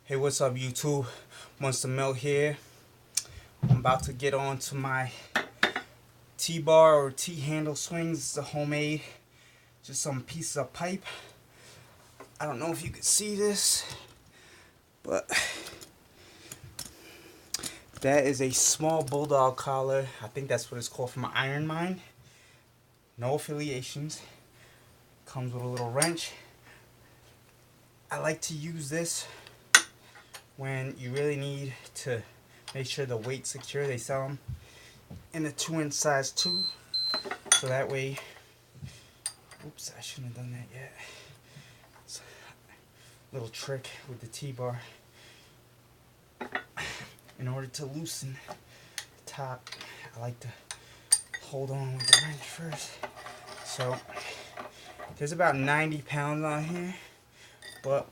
Hey, what's up, YouTube? Monster Mel here. I'm about to get on to my T-bar or T-handle swings. It's a homemade, just some pieces of pipe. I don't know if you can see this, but that is a small bulldog collar. I think that's what it's called from Iron Mine. No affiliations. Comes with a little wrench. I like to use this when you really need to make sure the weight's secure. They sell them in the 2-inch size too, so that way, oops, I shouldn't have done that yet. It's a little trick with the T-bar. In order to loosen the top, I like to hold on with the wrench first. So there's about 90 pounds on here, but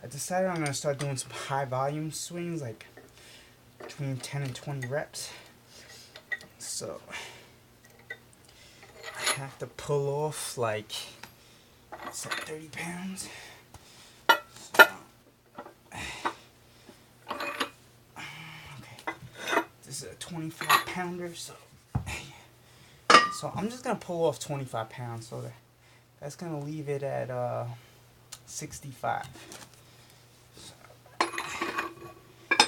I decided I'm gonna start doing some high volume swings, like between 10 and 20 reps. So I have to pull off like, it's like 30 pounds. So, okay, this is a 25 pounder, so I'm just gonna pull off 25 pounds, so that's gonna leave it at 65.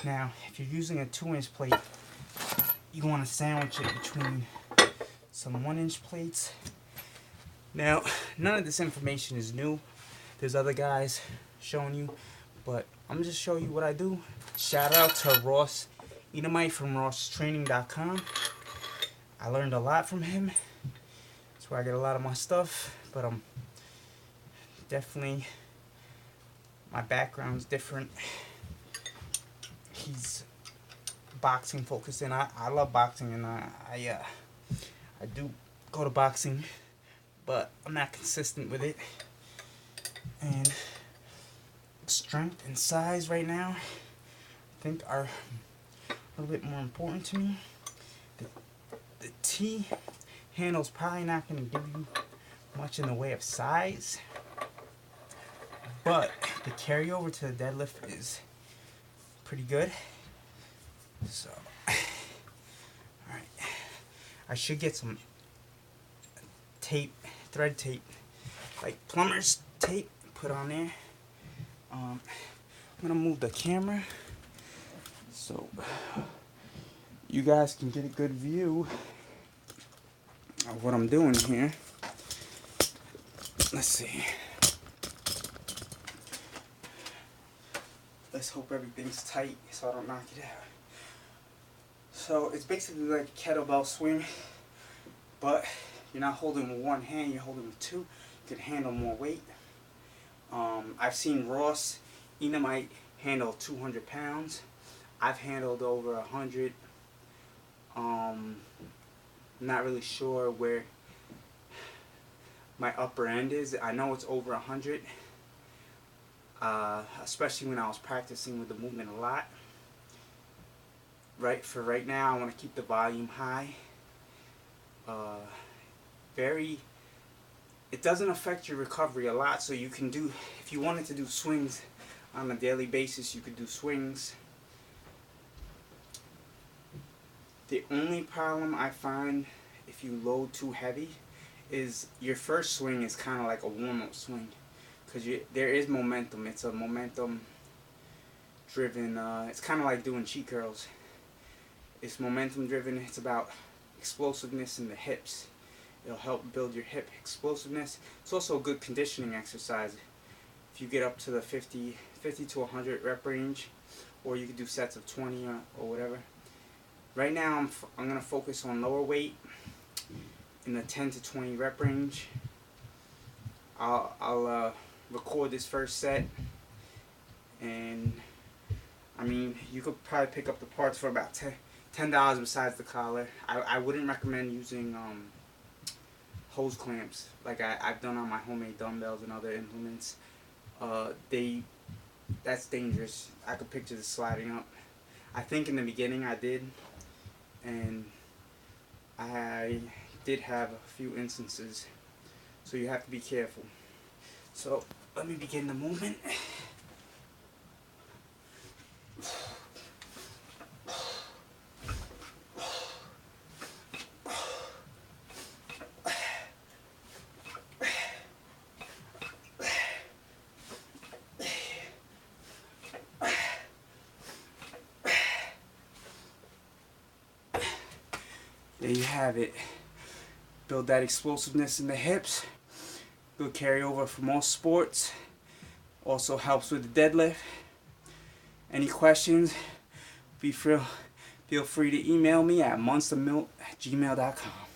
Now, if you're using a 2-inch plate, you want to sandwich it between some 1-inch plates. Now, none of this information is new. There's other guys showing you, but I'm just showing you what I do. Shout out to Ross Edomite from RossTraining.com. I learned a lot from him. That's where I get a lot of my stuff, but I'm definitely, my background's different. He's boxing focused, and I love boxing, and I do go to boxing, but I'm not consistent with it. And strength and size right now, I think, are a little bit more important to me. The T handle's probably not going to give you much in the way of size, but the carryover to the deadlift is pretty good. So, alright, I should get some tape, thread tape, like plumber's tape, put on there. I'm gonna move the camera so you guys can get a good view of what I'm doing here. Let's see. Let's hope everything's tight so I don't knock it out. So it's basically like a kettlebell swing, but you're not holding with one hand, you're holding with two. You can handle more weight. I've seen Ross Edomite handle 200 pounds. I've handled over 100. Not really sure where my upper end is. I know it's over 100. Especially when I was practicing with the movement a lot. For right now, I want to keep the volume high. It doesn't affect your recovery a lot, so you can do, if you wanted to do swings on a daily basis, you could do swings. The only problem I find if you load too heavy is your first swing is kind of like a warm-up swing, because there is momentum. It's a momentum driven, it's kind of like doing cheat curls. It's momentum driven. It's about explosiveness in the hips. It'll help build your hip explosiveness. It's also a good conditioning exercise. If you get up to the 50 to 100 rep range, or you could do sets of 20 or whatever. Right now I'm going to focus on lower weight in the 10 to 20 rep range. I'll record this first set, and I mean, you could probably pick up the parts for about $10 besides the collar. I wouldn't recommend using hose clamps like I've done on my homemade dumbbells and other implements. That's dangerous. I could picture this sliding up. I think in the beginning I did, and I did have a few instances, so you have to be careful. So let me begin the movement. there you have it. Build that explosiveness in the hips. Good carryover for most sports. Also helps with the deadlift. Any questions? Feel free to email me at monstermilk@gmail.com.